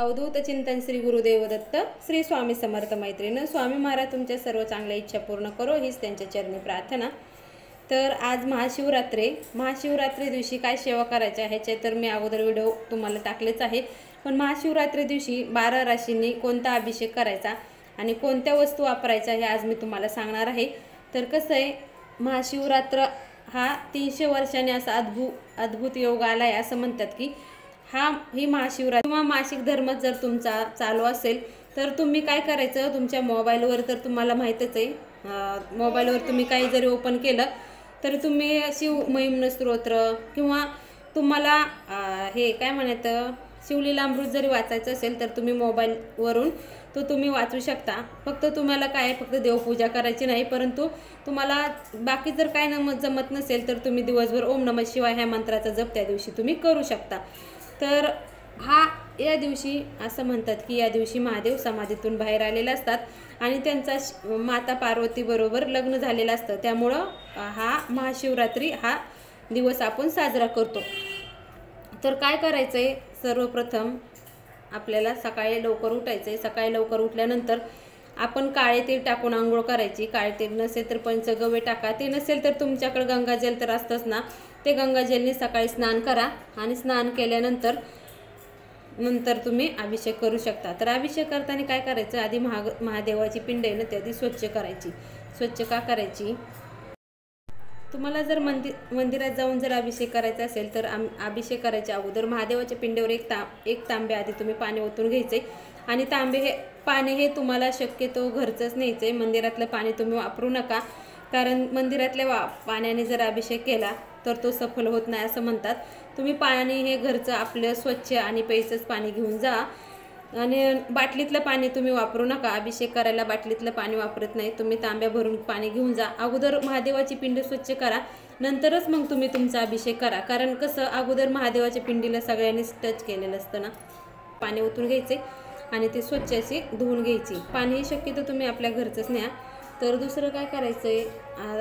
अवधूत चिंतन श्री गुरुदेव दत्त श्री स्वामी समर्थ मैत्रीण स्वामी महाराज तुमच्या सर्व चांगल्या इच्छा पूर्ण करो हीच त्यांच्या चरणी प्रार्थना। तर आज महाशिवरात्री दिवशी काय सेवा करायची ह्याचे तर मी अगोदर व्हिडिओ तुम्हाला टाकलेच आहे। पण महाशिवरात्री दिवशी 12 राशींनी कोणता अभिषेक करायचा आणि कोणत्या वस्तू वापरायच्या हे आज मी तुम्हाला सांगणार आहे। तर कसं आहे, महाशिवरात्र हा 300 वर्षांनी असा अद्भुत योग आलाय असं म्हणतात की ही महाशिवरात्री किंवा मासिक धर्म जर तुमचा चालू असेल तर तुम्ही काय करायचं, तुमच्या मोबाईलवर तर तुम्हाला माहितच आहे, मोबाईलवर तुम्ही काही जरी ओपन केलं तर तुम्ही शिव महिम्न स्तोत्र किंवा तुम्हाला हे काय म्हणायचं शिवलीलामृत जरी वाचायचं असेल तर तुम्ही मोबाईलवरून तो तुम्ही वाचू शकता। फक्त तुम्हाला काय फक्त देवपूजा करायची नाही, परंतु तुम्हाला बाकी जर काय जमत नसेल तर तुम्ही दिवसभर ओम नमः शिवाय ह्या मंत्राचा जप त्या दिवशी तुम्ही करू शकता। तर या दिवशी असं म्हणतात की या दिवशी महादेव समाधीतून बाहेर आलेले असतात आणि त्यांचा माता पार्वती बरोबर लग्न झालेलं असतं, त्यामुळं हा महाशिवरात्री हा दिवस आपण साजरा करतो। तर काय करायचंय, सर्वप्रथम आपल्याला सकाळी लवकर उठायचंय। सकाळी लवकर उठल्यानंतर आपण काळे तीळ टाकून आंघोळ करायची। काळे तीळ नसेल तर पंचगव्य टाका, ते नसेल तर तुमच्याकडे गंगाजल तर असतंच ना, ते गंगाजलने सकाळी स्नान करा आणि स्नान केल्यानंतर तुम्ही अभिषेक करू शकता। तर अभिषेक करताना काय करायचं, आधी महादेवाची पिंड आहे ना ती आधी स्वच्छ करायची। स्वच्छ का करायची, तुम्हाला जर मंदिरात जाऊन जर अभिषेक करायचा असेल तर अभिषेक करायच्या अगोदर महादेवाच्या पिंडीवर एक तांबे आधी तुम्ही पाणी ओतून घ्यायचे आणि पाणी हे तुम्हाला शक्यतो घरचंच न्यायचंय, मंदिरातलं पाणी तुम्ही वापरू नका, कारण मंदिरातल्या पाण्याने जर अभिषेक केला तर तो सफल होत नाही असं म्हणतात। तुम्ही पाणी हे घरचं आपलं स्वच्छ आणि प्यायचंच पाणी घेऊन जा आणि बाटलीतलं पाणी तुम्ही वापरू नका। अभिषेक करायला बाटलीतलं पाणी वापरत नाही, तुम्ही तांब्या भरून पाणी घेऊन जा। अगोदर महादेवाची पिंड स्वच्छ करा, नंतरच मग तुम्ही तुमचा अभिषेक करा, कारण कसं अगोदर महादेवाच्या पिंडीला सगळ्यांनीच टच केलेलं असतं ना। पाणी ओतून घ्यायचे आणि ते स्वच्छ अशी धुवून घ्यायची। पाणी शक्यतो तुम्ही आपल्या घरचंच न्या। तर दुसरं काय करायचंय,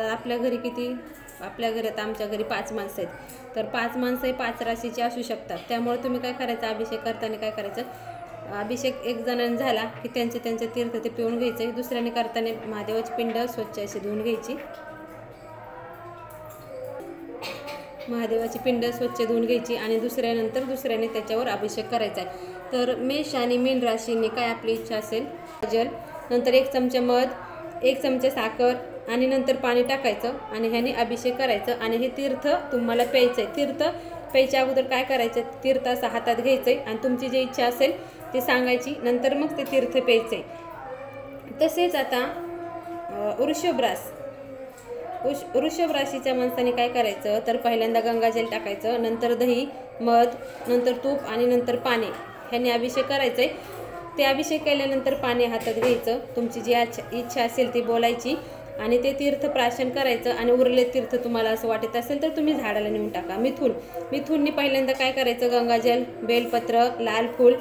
आपल्या घरी आपल्या घरात आमच्या घरी 5 माणसं आहेत, तर 5 माणसं 5 राशीची असू शकतात, त्यामुळे तुम्ही काय करायचं, अभिषेक करताना काय करायचं, अभिषेक एक जणांनी झाला की त्यांचे तीर्थ ते पिऊन घ्यायचे। दुसऱ्याने करताना महादेवाची पिंड स्वच्छ अशी धुवून घ्यायची, महादेवाची पिंड स्वच्छ धुवून घ्यायची आणि दुसऱ्याने त्याच्यावर अभिषेक करायचा आहे। तर मेष आणि मीन राशींनी काय आपली इच्छा असेल, जल, नंतर 1 चमचा मध, 1 चमचा साखर आणि नंतर पाणी टाकायचं आणि ह्याने अभिषेक करायचं आणि हे तीर्थ तुम्हाला प्यायचंय। तीर्थ प्यायच्या अगोदर काय करायचं, तीर्थ असं हातात घ्यायचंय आणि तुमची जी इच्छा असेल ती सांगायची, नंतर मग ते तीर्थ प्यायचंय। तसेच आता वृषभ राशीच्या माणसाने काय करायचं, तर पहिल्यांदा गंगाजल टाकायचं, नंतर दही, मध, नंतर तूप आणि नंतर पाणी ह्याने अभिषेक करायचंय। ते अभिषेक केल्यानंतर पाणी हातात घ्यायचं, तुमची जी इच्छा असेल ती बोलायची आणि ते तीर्थ प्राशन करायचं आणि उरले तीर्थ तुम्हाला असं वाटत असेल तर तुम्ही झाडाला नेऊन टाका। मिथुननी पहिल्यांदा काय करायचं, गंगाजल, बेलपत्र, लाल फूल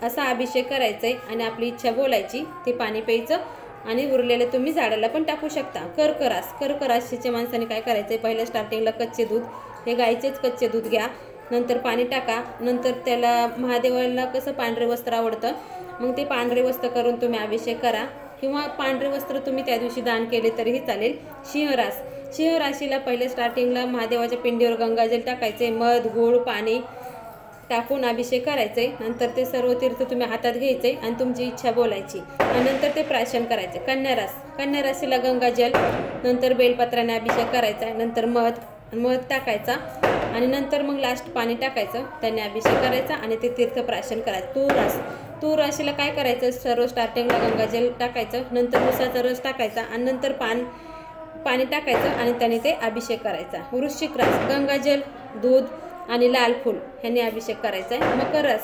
असा अभिषेक करायचा आणि आपली इच्छा बोलायची, ते पाणी प्यायचं आणि उरलेले तुम्ही झाडाला पण टाकू शकता। कर्क राशीच्या माणसाने काय करायचं, पहिल्या स्टार्टिंगला कच्चे दूध, हे गायचेच कच्चे दूध घ्या, नंतर पाणी टाका, नंतर त्याला महादेवाला कसं पांढरे वस्त्र आवडतं, मग ते पांढरे वस्त्र करून तुम्ही अभिषेक करा किंवा पांढरे वस्त्र तुम्ही त्या दिवशी दान केले तरीही चालेल। सिंह राशीला पहिले स्टार्टिंगला महादेवाच्या पिंडीवर गंगाजल टाकायचे, मध, गूळ, पाणी टाकून अभिषेक करायचे, नंतर ते सर्व तीर्थ तुम्ही हातात घ्यायचे आणि तुमची इच्छा बोलायची आणि नंतर ते प्राशन करायचे। कन्या राशीला गंगाजल, नंतर बेलपत्राने अभिषेक करायचा, नंतर मध टाकायचा आणि नंतर मग लास्ट पाणी टाकायचं, त्याने अभिषेक करायचा आणि ते तीर्थ प्राशन करायचं। तूर राशीला काय करायचं, सर्व स्टार्टिंगला गंगाजल टाकायचं, नंतर उसाचा रस टाकायचा आणि नंतर पाणी टाकायचं आणि त्याने ते अभिषेक करायचा। वृश्चिक राशी गंगाजल, दूध आणि लाल फूल ह्याने अभिषेक करायचा आहे।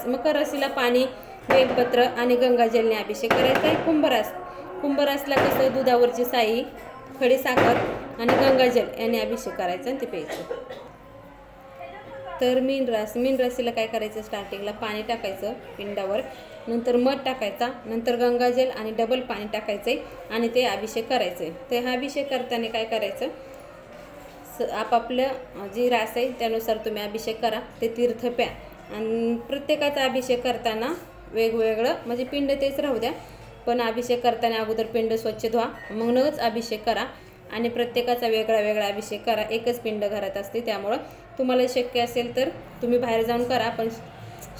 मकर राशीला पाणी, बेलपत्र आणि गंगाजलने अभिषेक करायचा आहे। कुंभ राशीला कसं दुधावरची साई, खडी साखर आणि गंगाजल याने अभिषेक करायचा आणि ते प्यायचं। तर मीन राशीला काय करायचं, स्टार्टिंगला पाणी टाकायचं पिंडावर, नंतर मध टाकायचा, नंतर गंगाजल आणि डबल पाणी टाकायचंय आणि ते अभिषेक करायचंय। ते हा अभिषेक करताना काय करायचं, आपापलं जी रास आहे त्यानुसार तुम्ही अभिषेक करा, ते तीर्थ प्या आणि प्रत्येकाचा अभिषेक करताना वेगवेगळं म्हणजे पिंड तेच राहू द्या, पण अभिषेक करताना अगोदर पिंड स्वच्छ धुवा, मगच अभिषेक करा. आणि प्रत्येकाचा वेगळा वेगळा अभिषेक करा. एकच पिंड घरात असते, त्यामुळं तुम्हाला शक्य असेल तर तुम्ही बाहेर जाऊन करा, पण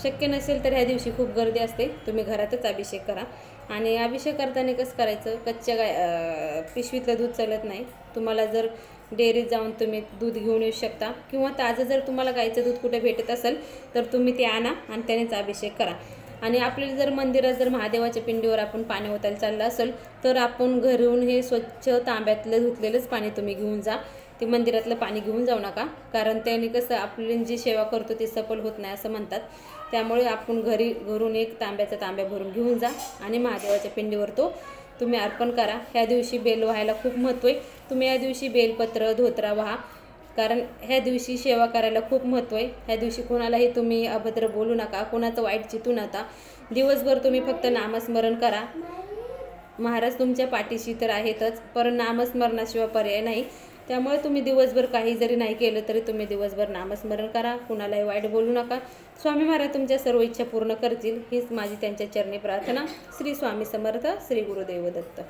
शक्य नसेल तर ह्या दिवशी खूप गर्दी असते, तुम्ही घरातच अभिषेक करा. आणि अभिषेक करताना कसं करायचं, कच्च्या पिशवीतलं दूध चालत नाही. तुम्हाला जर डेअरीत जाऊन तुम्ही दूध घेऊन येऊ शकता, किंवा ताजं जर तुम्हाला गाईचं दूध कुठे भेटत असेल तर तुम्ही ते आणा आणि त्यानेच अभिषेक करा. आणि आपल्याला जर मंदिरात जर महादेवाच्या पिंडीवर आपण पाणी ओतायला चाललं असेल तर आपण घरून हे स्वच्छ तांब्यातलं धुतलेलंच पाणी तुम्ही घेऊन जा. ते मंदिरातलं पाणी घेऊन जाऊ नका, कारण त्याने कसं आपली जी सेवा करतो ती सफल होत नाही असं म्हणतात. त्यामुळे आपण घरून एक तांब्या भरून घेऊन जा आणि महादेवाच्या पिंडीवर तो तुम्ही अर्पण करा. ह्या दिवशी बेल व्हायला खूप महत्त्व आहे. तुम्ही या दिवशी बेलपत्र धोत्रा व्हा, कारण ह्या दिवशी सेवा करायला खूप महत्त्व आहे. ह्या दिवशी कोणालाही तुम्ही अभद्र बोलू नका, कोणाचं वाईट चितू नका. दिवसभर तुम्ही फक्त नामस्मरण करा. महाराज तुमच्या पाठीशी तर आहेतच, पण नामस्मरणाशिवाय पर्याय नाही. त्यामुळे तुम्ही दिवसभर काही जरी नाही केलं तरी तुम्ही दिवसभर नामस्मरण करा, कुणालाही वाईट बोलू नका. स्वामी महाराज तुमच्या सर्व इच्छा पूर्ण करतील, हीच माझी त्यांच्या चरणी प्रार्थना. श्री स्वामी समर्थ. श्री गुरुदेव दत्त.